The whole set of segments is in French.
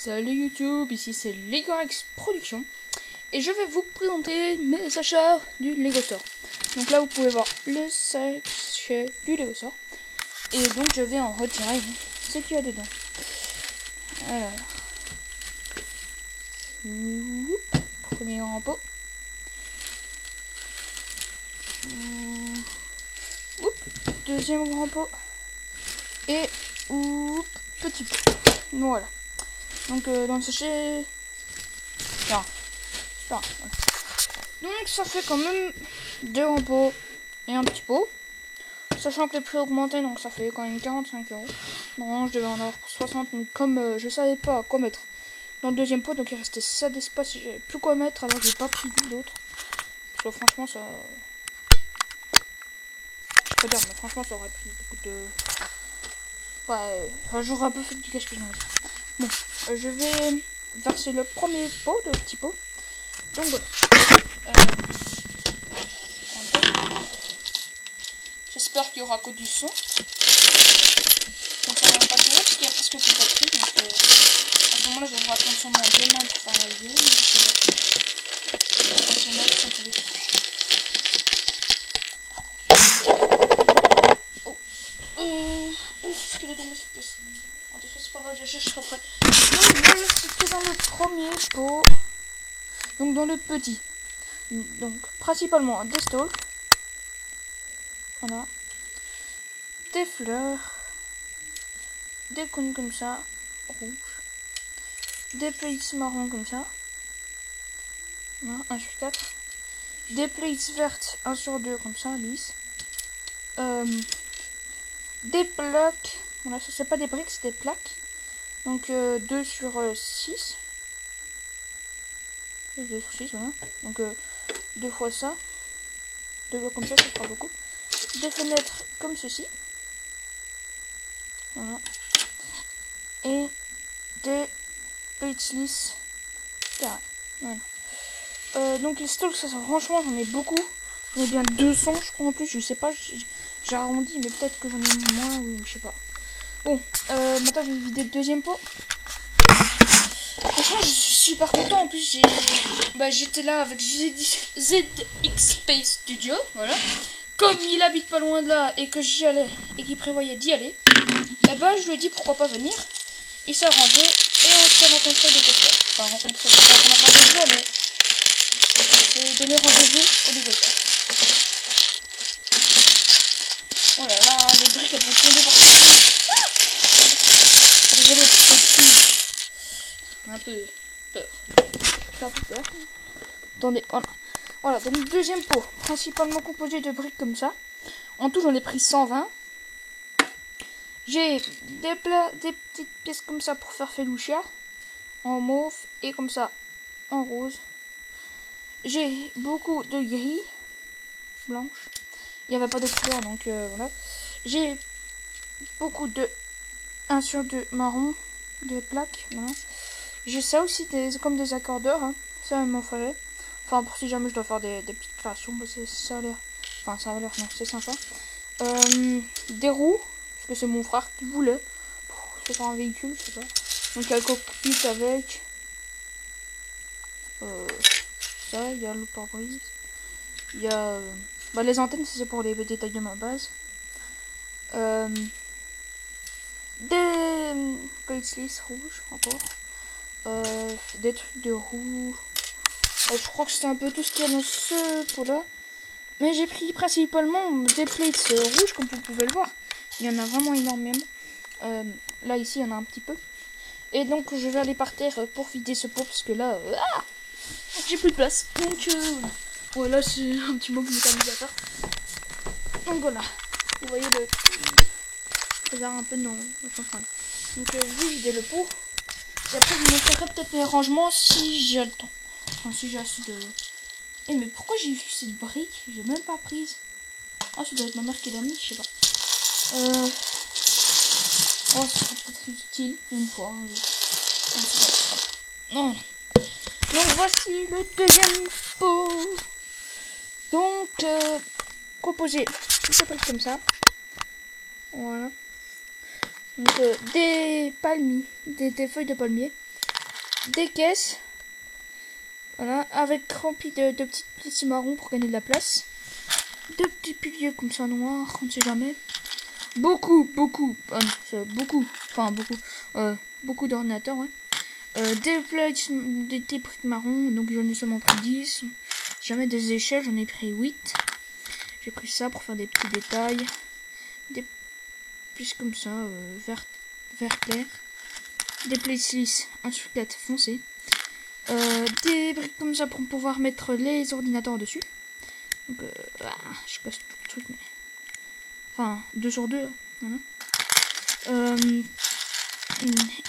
Salut YouTube, ici c'est Legorex Production et je vais vous présenter mes achats du Lego Store. Donc là vous pouvez voir le sachet du Lego Store et donc je vais en retirer ce qu'il y a dedans. Alors, premier grand pot. Deuxième grand pot et petit pot. Voilà. Donc dans le sachet, non, voilà. Donc ça fait quand même deux grands pots et un petit pot. Sachant que les prix augmenté, donc ça fait quand même 45 €. Normalement je devais en avoir pour 60, mais comme je savais pas quoi mettre dans le deuxième pot, donc il restait ça d'espace, j'avais plus quoi mettre, alors j'ai pas pris d'autres. Parce que franchement ça, je peux dire, mais franchement ça aurait pris beaucoup de, ouais, enfin, j'aurais un peu fait du gaspillage. Bon, je vais verser le premier pot, le petit pot. Donc voilà. J'espère qu'il y aura que du son. Donc ça va pas tout parce qu'il y a presque plus de batterie. Donc à ce moment-là, je devrais attendre seulement 2 mains pour travailler. Est-ce qu'il est dans cette pièce? C'est pas grave, je cherche après. Donc voilà, c'était dans le premier pot. Donc dans le petit. Donc principalement des stalks. Voilà. Des fleurs. Des cônes comme ça. Rouges. Des plates marrons comme ça. Voilà, 1 sur 4. Des plates vertes 1 sur 2 comme ça, lisses. Des plaques. Voilà, ça c'est pas des briques, c'est des plaques. Donc 2 sur 6. 2 sur 6, voilà. Donc 2 fois ça. 2 blocs comme ça fera beaucoup. Des fenêtres comme ceci. Voilà. Et des plates lisses. Voilà. Donc les stalks, ça franchement j'en ai beaucoup. J'en ai bien 200 je crois en plus, je sais pas, j'ai arrondi mais peut-être que j'en ai moins ou je sais pas. Bon, maintenant je vais vider le deuxième pot. Franchement je suis super content, en plus j'étais là avec ZX Space Studio, voilà. Comme il habite pas loin de là et que j'y allais et qu'il prévoyait d'y aller, et bah je lui ai dit pourquoi pas venir. Il s'est arrangé et on s'est rencontré de côté. Enfin rencontré, on n'a pas rendez-vous mais j'ai donné rendez-vous au Lego Store. Oh là là, les briques elles vont tomber partout. Désolé pour ce petit. Un peu peur. J'ai un peu peur. Attendez, voilà. Voilà, donc deuxième pot, principalement composé de briques comme ça. En tout, j'en ai pris 120. J'ai des petites pièces comme ça pour faire Felucia en mauve et comme ça en rose. J'ai beaucoup de gris blanche. Il n'y avait pas de couleur, donc voilà. J'ai beaucoup de 1 sur 2 marron, des plaques. Voilà. J'ai ça aussi comme des accordeurs. Hein. Ça m'en fallait. Enfin, pour si jamais je dois faire des petites créations, bah, ça a l'air. Enfin, ça a l'air, non, c'est sympa. Des roues, parce que c'est mon frère qui voulait. C'est pas un véhicule, je sais pas. Donc, il y a le cockpit avec. Ça, il y a le pare-brise. Il y a. Bah, les antennes, c'est pour les détails de ma base. Des plates lisses rouges, encore. Des trucs de roues. Je crois que c'était un peu tout ce qu'il y a dans ce pot-là. Mais j'ai pris principalement des plates rouges, comme vous pouvez le voir. Il y en a vraiment énormément. Là, ici, il y en a un petit peu. Et donc, je vais aller par terre pour vider ce pot, parce que là, j'ai plus de place. Donc, voilà, c'est un petit mot que je m'amuse à faire. Donc, voilà. Vous voyez le... Je vais un peu non. Donc, je vais vider le pot. Et après, je vous montrerai peut-être mes rangements si j'ai le temps. Enfin, si j'ai assez de... Eh, mais pourquoi j'ai vu cette brique? J'ai même pas prise. Ah, ça doit être ma mère qui l'a mis, je sais pas. Oh, ça serait peut-être utile une fois. Non. Donc, voici le deuxième pot. Donc, composé. Il s'appelle comme ça. Voilà. Donc, des palmiers. Des feuilles de palmier. des caisses. Voilà, avec rempli de petits marrons pour gagner de la place. 2 petits piliers comme ça noirs, on ne sait jamais. Beaucoup d'ordinateurs, ouais. Des plates, des briques marrons, donc j'en ai seulement pris 10. Jamais des échelles, j'en ai pris 8. J'ai pris ça pour faire des petits détails. Des plus comme ça, vert clair. Des plates lisses, un sucate foncé. Des briques comme ça pour pouvoir mettre les ordinateurs dessus. Donc, je casse tout le truc, mais... Enfin, 2 sur 2. Voilà.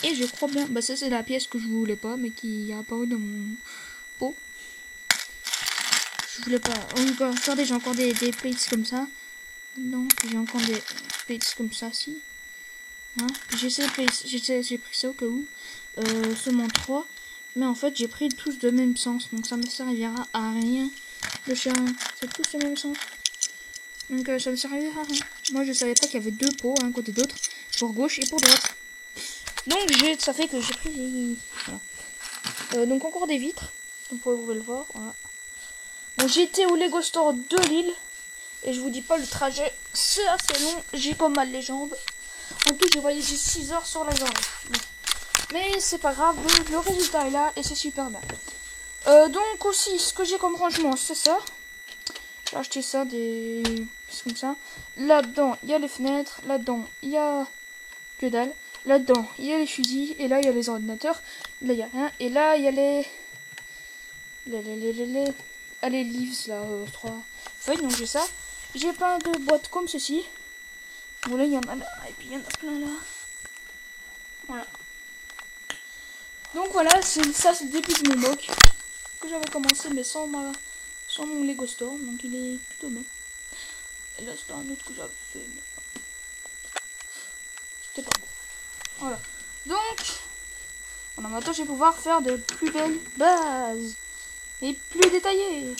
Et je crois bien... Bah ça, c'est la pièce que je voulais pas, mais qui a apparu dans mon pot. Je voulais pas... Regardez, j'ai encore des plates comme ça. Non, j'ai encore des plates comme ça, si. Hein, j'ai pris ça au cas où. Seulement 3. Mais en fait, j'ai pris tous de même sens. Donc ça me servira à rien. Le chien, c'est tous le même sens. Donc ça me servira à rien. Moi, je savais pas qu'il y avait 2 pots, un côté d'autre. Pour gauche et pour droite. Donc ça fait que j'ai pris... Voilà. Donc encore des vitres. Vous pouvez le voir. Voilà. Bon, j'étais au Lego Store de Lille. Et je vous dis pas, le trajet, c'est assez long. J'ai pas mal les jambes. En tout, j'ai voyagé 6 heures sur la journée. Bon. Mais c'est pas grave, le résultat est là et c'est super bien. Donc aussi, ce que j'ai comme rangement, c'est ça. J'ai acheté ça, des... C'est comme ça. Là-dedans, il y a les fenêtres. Là-dedans, il y a... Que dalle. Là-dedans, il y a les fusils. Et là, il y a les ordinateurs. Là, il n'y a rien. Et là, il y a les leaves, là, 3 feuilles. Donc, j'ai ça. J'ai plein de boîtes comme ceci. Bon, là, il y en a là. Et puis, il y en a plein là. Voilà. Donc, voilà. Ça, c'est le début de mon mock. Que j'avais commencé, mais sans mon Lego Store. Donc, il est plutôt bien. Et là, c'était un autre que j'avais fait. Mais... C'était pas bon. Voilà. Donc, voilà, maintenant, je vais pouvoir faire de plus belles bases. Et plus détaillées.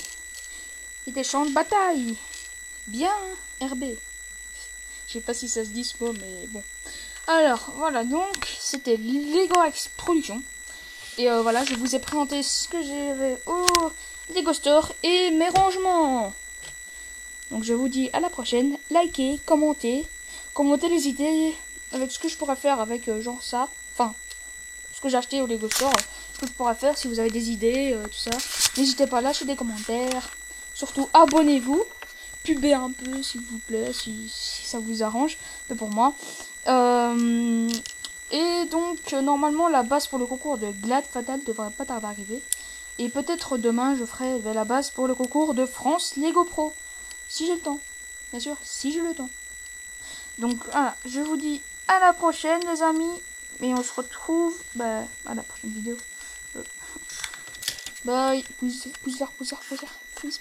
Et des champs de bataille. Bien RB. Je sais pas si ça se dit ce mot, mais bon. Alors, voilà, donc, c'était Lego X Production. Et voilà, je vous ai présenté ce que j'avais au Lego Store et mes rangements. Donc, je vous dis à la prochaine. Likez, commentez les idées avec ce que je pourrais faire avec genre ça. Enfin, ce que j'ai acheté au Lego Store. Ce que je pourrais faire si vous avez des idées, tout ça. N'hésitez pas à lâcher des commentaires. Surtout, abonnez-vous. Pubez un peu, s'il vous plaît, si ça vous arrange. Mais pour moi. Et donc, normalement, la base pour le concours de Glad Fatal devrait pas tarder à arriver. Et peut-être demain, je ferai la base pour le concours de France Lego Pro. Si j'ai le temps. Bien sûr, si j'ai le temps. Donc, voilà, je vous dis à la prochaine, les amis. Et on se retrouve à la prochaine vidéo. Bye. Pouce vert. Peace.